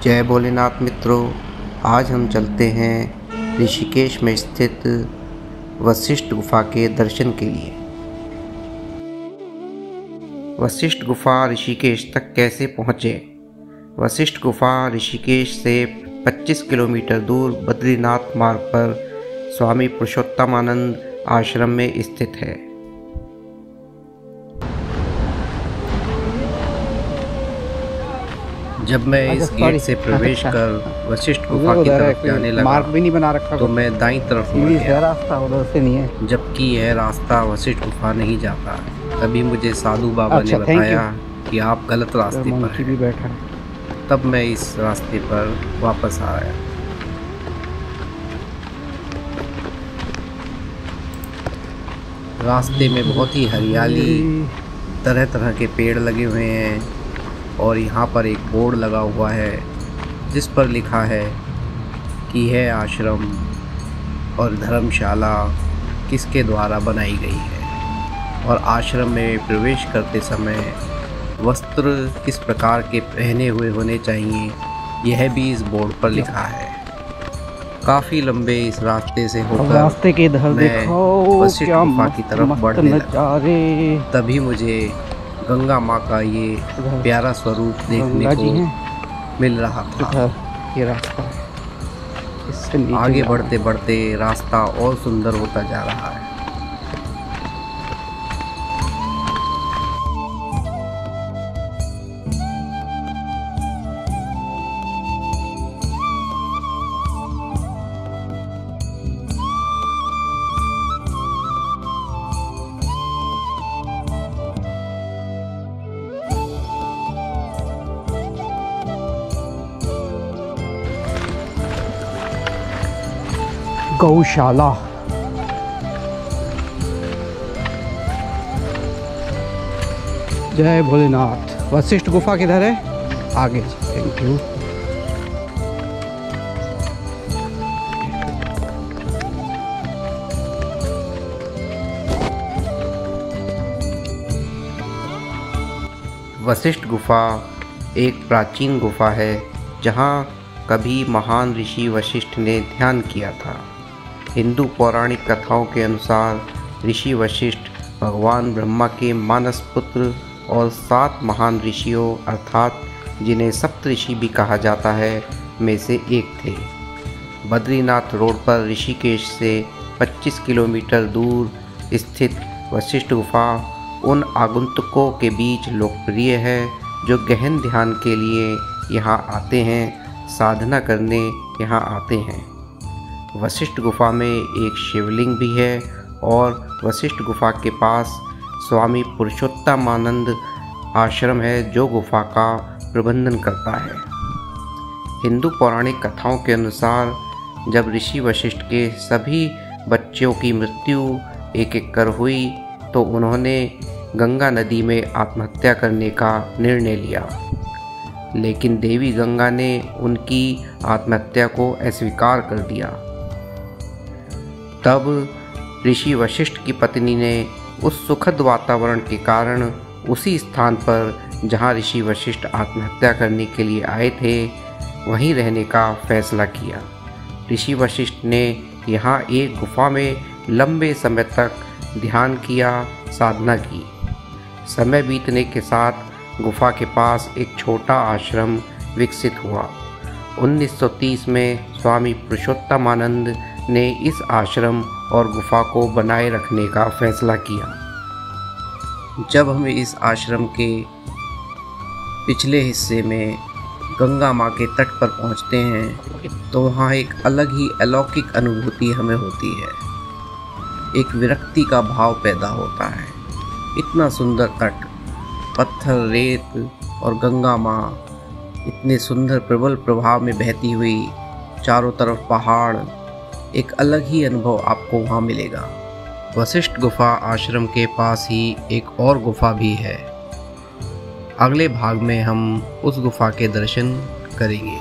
जय भोलेनाथ मित्रों, आज हम चलते हैं ऋषिकेश में स्थित वशिष्ठ गुफा के दर्शन के लिए। वशिष्ठ गुफा ऋषिकेश तक कैसे पहुँचे? वशिष्ठ गुफा ऋषिकेश से 25 किलोमीटर दूर बद्रीनाथ मार्ग पर स्वामी पुरुषोत्तमानंद आश्रम में स्थित है। जब मैं इस गेट से प्रवेश कर वशिष्ठ गुफा की तरफ जाने लगा, मार्ग भी नहीं बना रखा तो मैं दाईं तरफ मुड़ गया। रास्ता उधर से नहीं है, जबकि यह रास्ता वशिष्ठ गुफा नहीं जाता। तभी मुझे साधु बाबा ने बताया कि आप गलत रास्ते पर भी बैठा है। हैं। तब मैं इस रास्ते पर वापस आया। रास्ते में बहुत ही हरियाली, तरह तरह के पेड़ लगे हुए हैं और यहाँ पर एक बोर्ड लगा हुआ है जिस पर लिखा है कि यह आश्रम और धर्मशाला किसके द्वारा बनाई गई है और आश्रम में प्रवेश करते समय वस्त्र किस प्रकार के पहने हुए होने चाहिए, यह भी इस बोर्ड पर लिखा है। काफ़ी लंबे इस रास्ते से होकर रास्ते के इधर देखो वशिष्ठ गुफा की तरफ बढ़ने लगा। तभी मुझे गंगा माँ का ये प्यारा स्वरूप देखने को मिल रहा था। ये रास्ता है, आगे बढ़ते बढ़ते रास्ता और सुंदर होता जा रहा है। गौशाला। जय भोलेनाथ। वशिष्ठ गुफा किधर है? आगे। Thank you. वशिष्ठ गुफा एक प्राचीन गुफा है जहाँ कभी महान ऋषि वशिष्ठ ने ध्यान किया था। हिंदू पौराणिक कथाओं के अनुसार ऋषि वशिष्ठ भगवान ब्रह्मा के मानस पुत्र और 7 महान ऋषियों अर्थात जिन्हें सप्तऋषि भी कहा जाता है में से एक थे। बद्रीनाथ रोड पर ऋषिकेश से 25 किलोमीटर दूर स्थित वशिष्ठ गुफा उन आगंतुकों के बीच लोकप्रिय है जो गहन ध्यान के लिए यहाँ आते हैं, साधना करने यहाँ आते हैं। वशिष्ठ गुफा में एक शिवलिंग भी है और वशिष्ठ गुफा के पास स्वामी पुरुषोत्तमानंद आश्रम है जो गुफा का प्रबंधन करता है। हिंदू पौराणिक कथाओं के अनुसार जब ऋषि वशिष्ठ के सभी बच्चों की मृत्यु एक एक कर हुई तो उन्होंने गंगा नदी में आत्महत्या करने का निर्णय लिया, लेकिन देवी गंगा ने उनकी आत्महत्या को अस्वीकार कर दिया। तब ऋषि वशिष्ठ की पत्नी ने उस सुखद वातावरण के कारण उसी स्थान पर जहां ऋषि वशिष्ठ आत्महत्या करने के लिए आए थे वहीं रहने का फैसला किया। ऋषि वशिष्ठ ने यहाँ एक गुफा में लंबे समय तक ध्यान किया, साधना की। समय बीतने के साथ गुफा के पास एक छोटा आश्रम विकसित हुआ। 1930 में स्वामी पुरुषोत्तमानंद ने इस आश्रम और गुफा को बनाए रखने का फैसला किया। जब हम इस आश्रम के पिछले हिस्से में गंगा माँ के तट पर पहुँचते हैं तो वहाँ एक अलग ही अलौकिक अनुभूति हमें होती है। एक विरक्ति का भाव पैदा होता है। इतना सुंदर तट, पत्थर, रेत और गंगा माँ इतने सुंदर प्रबल प्रभाव में बहती हुई, चारों तरफ पहाड़, एक अलग ही अनुभव आपको वहाँ मिलेगा। वशिष्ठ गुफा आश्रम के पास ही एक और गुफा भी है। अगले भाग में हम उस गुफा के दर्शन करेंगे।